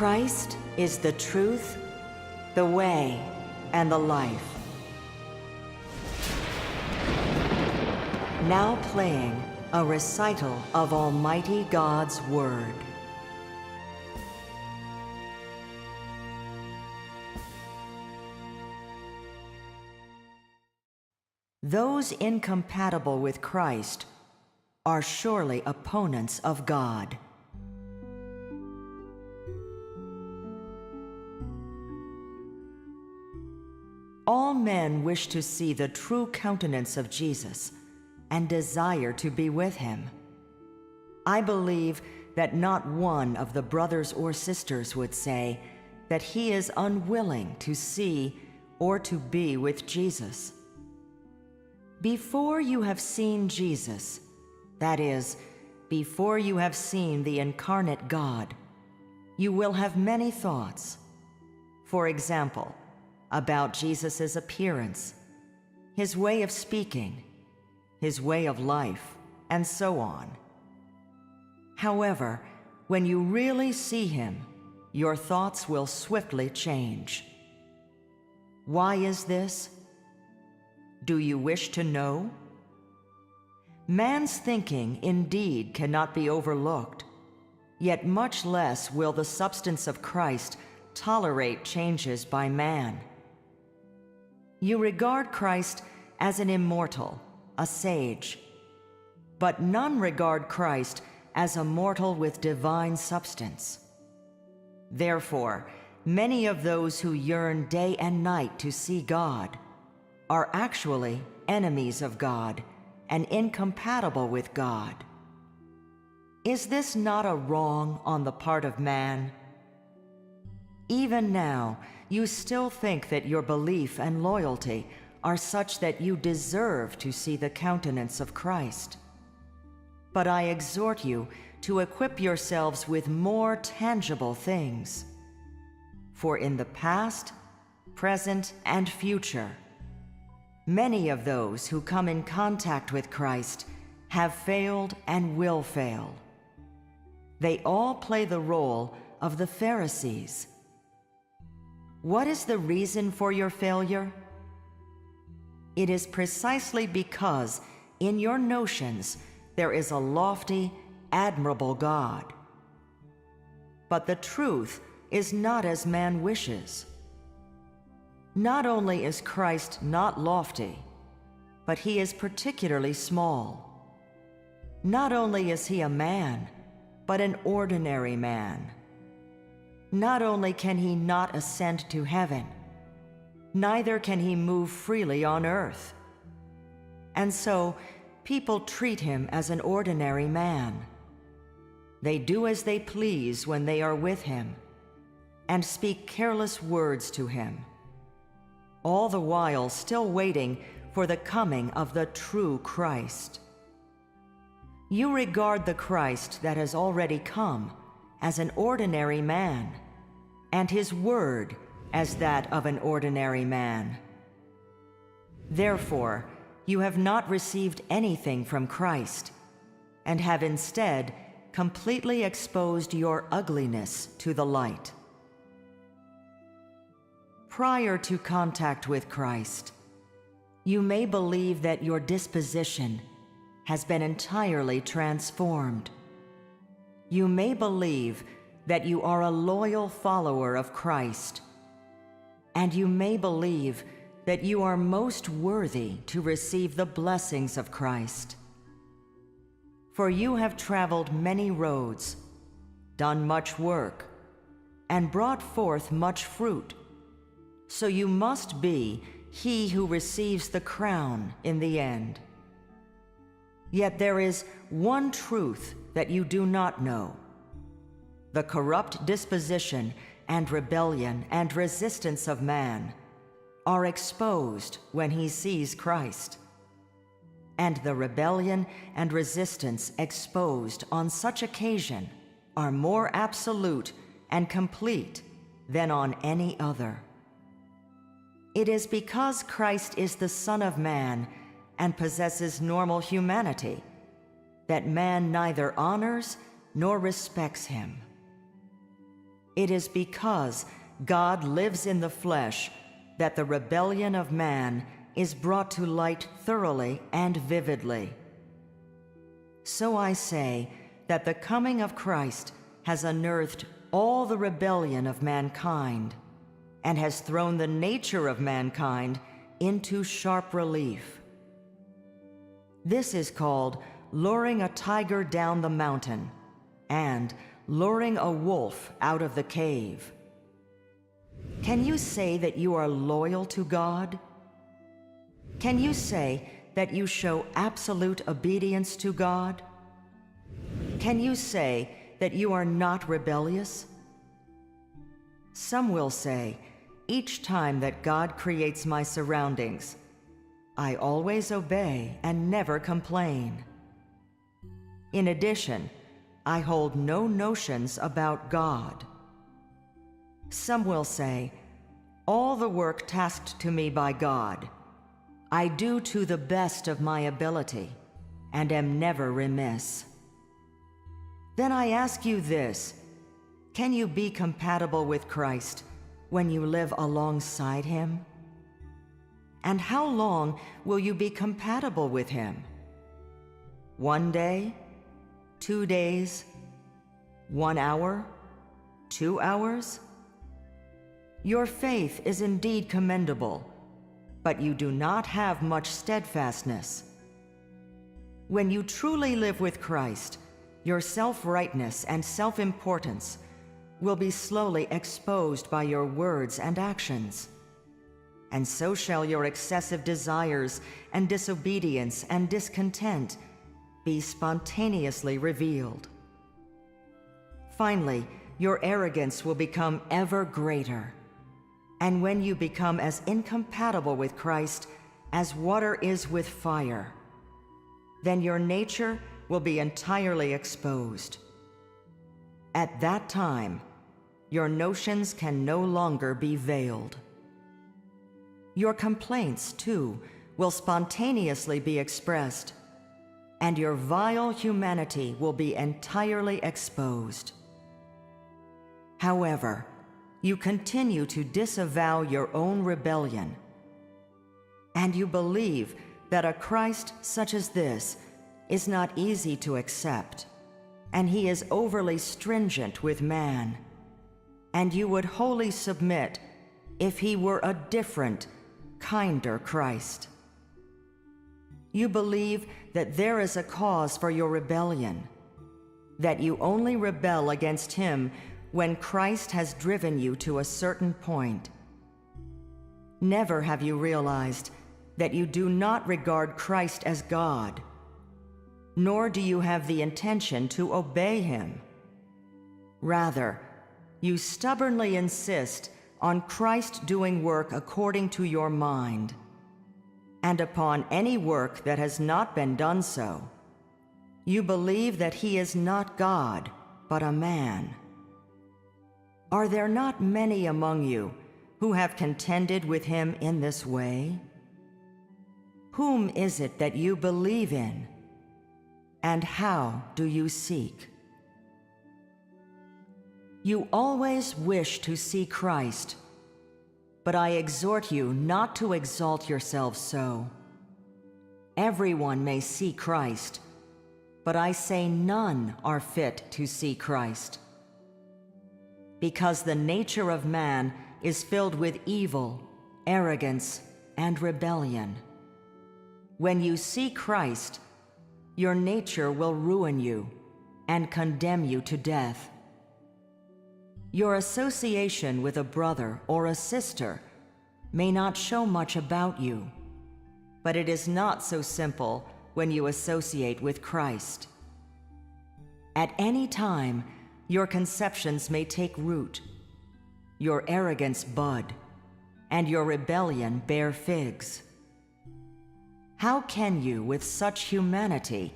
Christ is the truth, the way, and the life. Now playing a recital of Almighty God's Word. Those incompatible with Christ are surely opponents of God. All men wish to see the true countenance of Jesus and desire to be with him. I believe that not one of the brothers or sisters would say that he is unwilling to see or to be with Jesus. Before you have seen Jesus, that is, before you have seen the incarnate God, you will have many thoughts. For example, about Jesus' appearance, his way of speaking, his way of life, and so on. However, when you really see him, your thoughts will swiftly change. Why is this? Do you wish to know? Man's thinking indeed cannot be overlooked, yet much less will the substance of Christ tolerate changes by man. You regard Christ as an immortal, a sage, but none regard Christ as a mortal with divine substance. Therefore, many of those who yearn day and night to see God are actually enemies of God and incompatible with God. Is this not a wrong on the part of man? Even now, you still think that your belief and loyalty are such that you deserve to see the countenance of Christ. But I exhort you to equip yourselves with more tangible things. For in the past, present, and future, many of those who come in contact with Christ have failed and will fail. They all play the role of the Pharisees. What is the reason for your failure? It is precisely because in your notions there is a lofty, admirable God. But the truth is not as man wishes. Not only is Christ not lofty, but he is particularly small. Not only is he a man, but an ordinary man. Not only can he not ascend to heaven, neither can he move freely on earth. And so, people treat him as an ordinary man. They do as they please when they are with him, and speak careless words to him, all the while still waiting for the coming of the true Christ. You regard the Christ that has already come as an ordinary man, and his word as that of an ordinary man. Therefore, you have not received anything from Christ, and have instead completely exposed your ugliness to the light. Prior to contact with Christ, you may believe that your disposition has been entirely transformed. You may believe that you are a loyal follower of Christ, and you may believe that you are most worthy to receive the blessings of Christ. For you have traveled many roads, done much work, and brought forth much fruit, so you must be he who receives the crown in the end. Yet there is one truth that you do not know. The corrupt disposition and rebellion and resistance of man are exposed when he sees Christ. And the rebellion and resistance exposed on such occasion are more absolute and complete than on any other. It is because Christ is the Son of Man and possesses normal humanity that man neither honors nor respects him. it is because God lives in the flesh that the rebellion of man is brought to light thoroughly and vividly. So I say that the coming of Christ has unearthed all the rebellion of mankind and has thrown the nature of mankind into sharp relief. This is called luring a tiger down the mountain and luring a wolf out of the cave. Can you say that you are loyal to God? Can you say that you show absolute obedience to God? Can you say that you are not rebellious? Some will say, each time that God creates my surroundings, I always obey and never complain. In addition, I hold no notions about God. Some will say, all the work tasked to me by God, I do to the best of my ability and am never remiss. Then I ask you this, can you be compatible with Christ when you live alongside him? And how long will you be compatible with him? 1 day? 2 days? 1 hour? 2 hours? Your faith is indeed commendable, but you do not have much steadfastness. When you truly live with Christ, your self-rightness and self-importance will be slowly exposed by your words and actions. And so shall your excessive desires and disobedience and discontent be spontaneously revealed. Finally, your arrogance will become ever greater. And when you become as incompatible with Christ as water is with fire, then your nature will be entirely exposed. At that time, your notions can no longer be veiled. Your complaints, too, will spontaneously be expressed, and your vile humanity will be entirely exposed. However, you continue to disavow your own rebellion, and you believe that a Christ such as this is not easy to accept, and he is overly stringent with man, and you would wholly submit if he were a different, kinder Christ. You believe that there is a cause for your rebellion, that you only rebel against him when Christ has driven you to a certain point. Never have you realized that you do not regard Christ as God, nor do you have the intention to obey him. Rather, you stubbornly insist on Christ doing work according to your mind, and upon any work that has not been done so, you believe that he is not God, but a man. Are there not many among you who have contended with him in this way? Whom is it that you believe in? And how do you seek? You always wish to see Christ, but I exhort you not to exalt yourselves so. Everyone may see Christ, but I say none are fit to see Christ. Because the nature of man is filled with evil, arrogance, and rebellion. When you see Christ, your nature will ruin you and condemn you to death. Your association with a brother or a sister may not show much about you, but it is not so simple when you associate with Christ. At any time, your conceptions may take root, your arrogance bud, and your rebellion bear figs. How can you, with such humanity,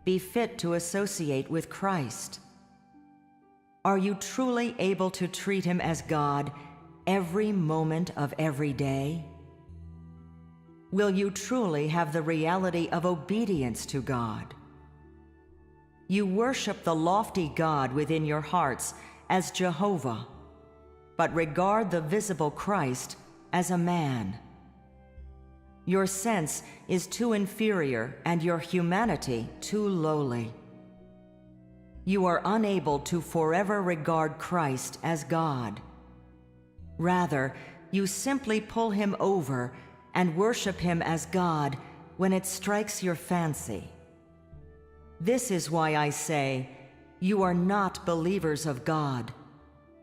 be fit to associate with Christ? Are you truly able to treat him as God every moment of every day? Will you truly have the reality of obedience to God? You worship the lofty God within your hearts as Jehovah, but regard the visible Christ as a man. Your sense is too inferior and your humanity too lowly. You are unable to forever regard Christ as God. Rather, you simply pull him over and worship him as God when it strikes your fancy. This is why I say, you are not believers of God,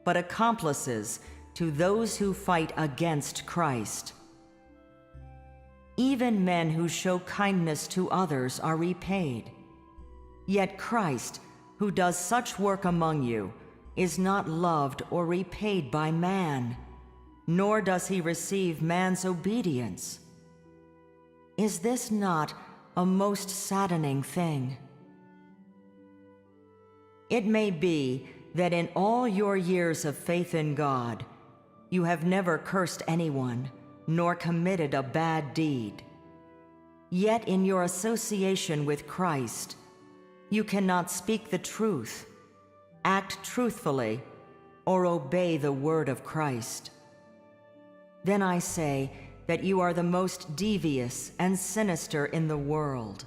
but accomplices to those who fight against Christ. Even men who show kindness to others are repaid. Yet Christ, who does such work among you, is not loved or repaid by man, nor does he receive man's obedience. Is this not a most saddening thing? It may be that in all your years of faith in God, you have never cursed anyone, nor committed a bad deed. Yet in your association with Christ, you cannot speak the truth, act truthfully, or obey the word of Christ. Then I say that you are the most devious and sinister in the world.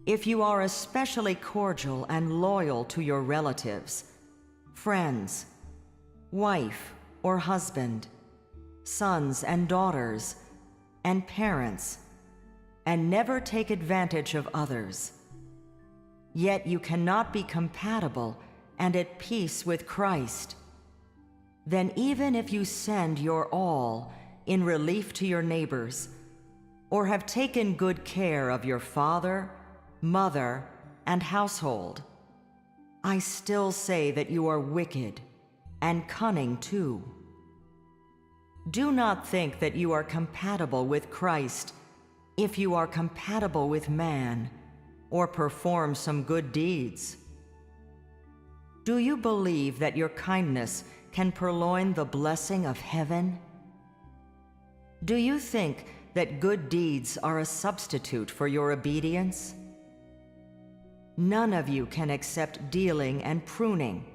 If you are especially cordial and loyal to your relatives, friends, wife or husband, sons and daughters, and parents, and never take advantage of others, yet you cannot be compatible and at peace with Christ, then even if you send your all in relief to your neighbors, or have taken good care of your father, mother, and household, I still say that you are wicked and cunning too. Do not think that you are compatible with Christ if you are compatible with man or perform some good deeds. Do you believe that your kindness can purloin the blessing of heaven? Do you think that good deeds are a substitute for your obedience? None of you can accept dealing and pruning,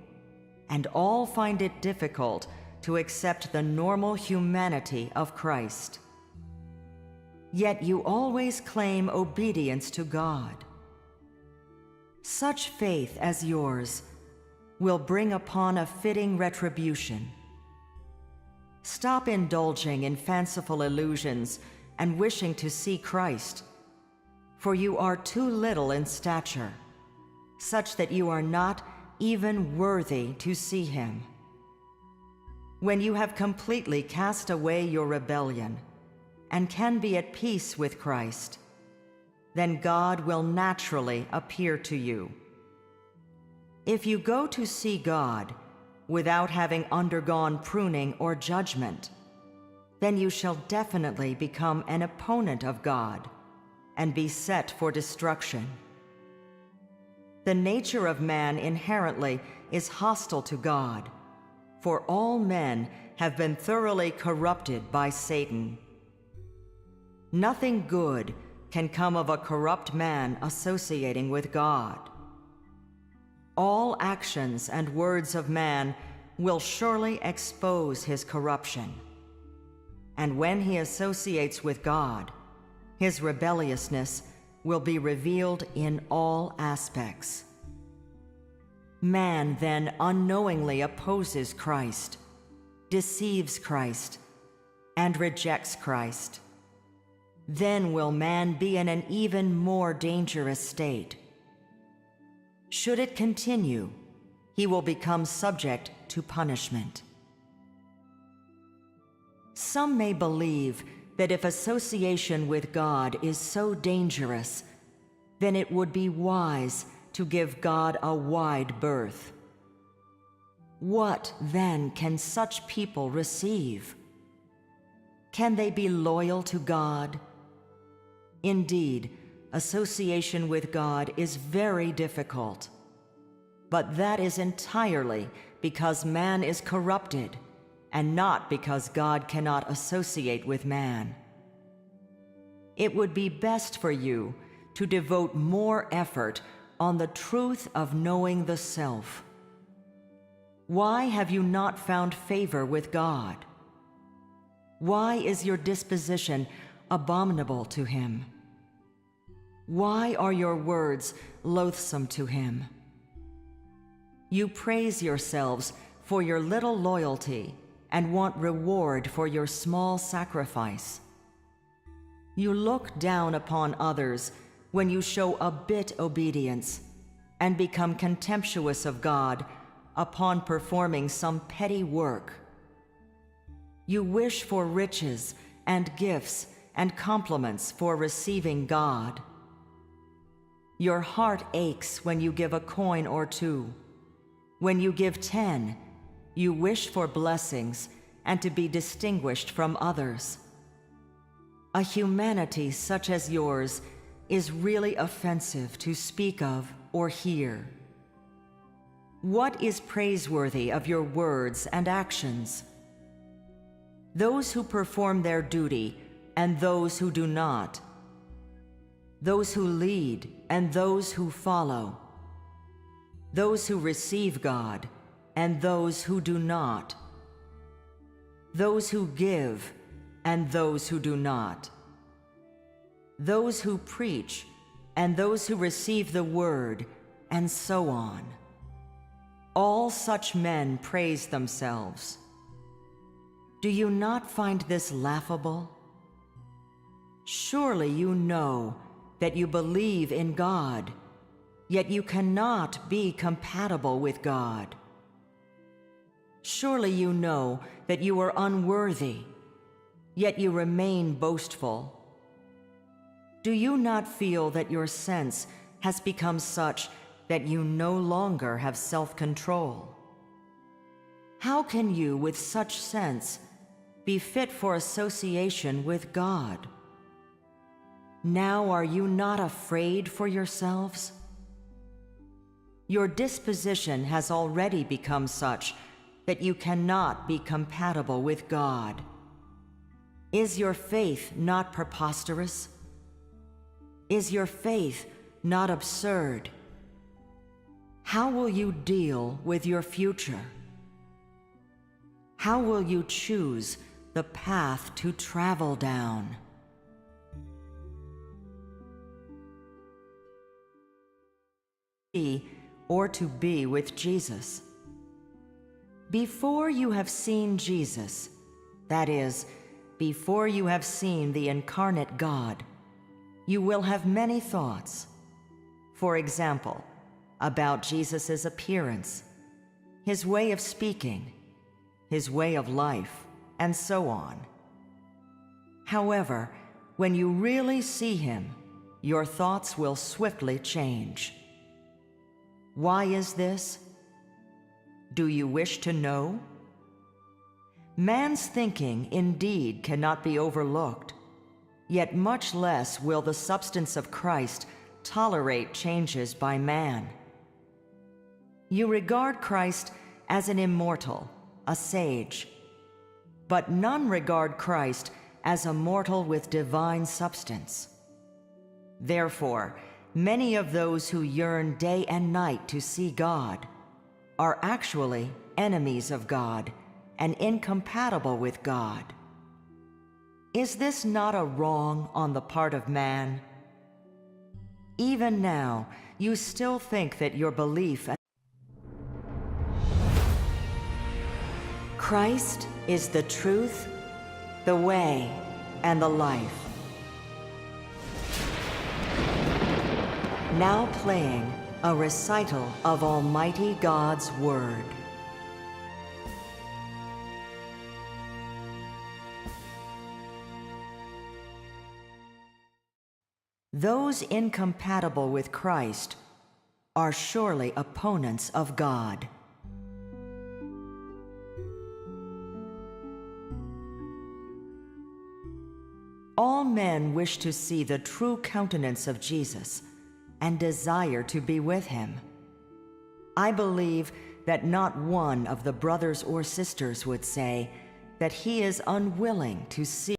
and all find it difficult to accept the normal humanity of Christ. Yet you always claim obedience to God. Such faith as yours will bring upon a fitting retribution. Stop indulging in fanciful illusions and wishing to see Christ, for you are too little in stature, such that you are not even worthy to see him. When you have completely cast away your rebellion and can be at peace with Christ, then God will naturally appear to you. If you go to see God without having undergone pruning or judgment, then you shall definitely become an opponent of God and be set for destruction. The nature of man inherently is hostile to God, for all men have been thoroughly corrupted by Satan. Nothing good can come of a corrupt man associating with God. All actions and words of man will surely expose his corruption. And when he associates with God, his rebelliousness will be revealed in all aspects. Man then unknowingly opposes Christ, deceives Christ, and rejects Christ. Then will man be in an even more dangerous state. Should it continue, he will become subject to punishment. Some may believe that if association with God is so dangerous, then it would be wise to give God a wide berth. What, then, can such people receive? Can they be loyal to God? Indeed, association with God is very difficult. But that is entirely because man is corrupted, and not because God cannot associate with man. It would be best for you to devote more effort on the truth of knowing the self. Why have you not found favor with God? Why is your disposition abominable to him? Why are your words loathsome to him? You praise yourselves for your little loyalty and want reward for your small sacrifice. You look down upon others when you show a bit obedience and become contemptuous of God upon performing some petty work. You wish for riches and gifts and compliments for receiving God. Your heart aches when you give a coin or two. When you give 10, you wish for blessings and to be distinguished from others. A humanity such as yours is really offensive to speak of or hear. What is praiseworthy of your words and actions? Those who perform their duty and those who do not. Those who lead and those who follow. Those who receive God and those who do not. Those who give and those who do not. Those who preach and those who receive the word, and so on. All such men praise themselves. Do you not find this laughable? Surely you know that you believe in God, yet you cannot be compatible with God. Surely you know that you are unworthy, yet you remain boastful. Do you not feel that your sense has become such that you no longer have self-control? How can you, with such sense, be fit for association with God? Now are you not afraid for yourselves? Your disposition has already become such that you cannot be compatible with God. Is your faith not preposterous? Is your faith not absurd? How will you deal with your future? How will you choose the path to travel down? Or to be with Jesus. Before you have seen Jesus, that is, before you have seen the incarnate God, you will have many thoughts. For example, about Jesus' appearance, his way of speaking, his way of life, and so on. However, when you really see him, your thoughts will swiftly change. Why is this? Do you wish to know? Man's thinking indeed cannot be overlooked, yet much less will the substance of Christ tolerate changes by man. You regard Christ as an immortal, a sage, but none regard Christ as a mortal with divine substance. Therefore, many of those who yearn day and night to see God are actually enemies of God and incompatible with God. Is this not a wrong on the part of man? Even now, you still think that your belief Christ is the truth, the way, and the life. Now playing a recital of Almighty God's Word. Those incompatible with Christ are surely opponents of God. All men wish to see the true countenance of Jesus and desire to be with him. I believe that not one of the brothers or sisters would say that he is unwilling to see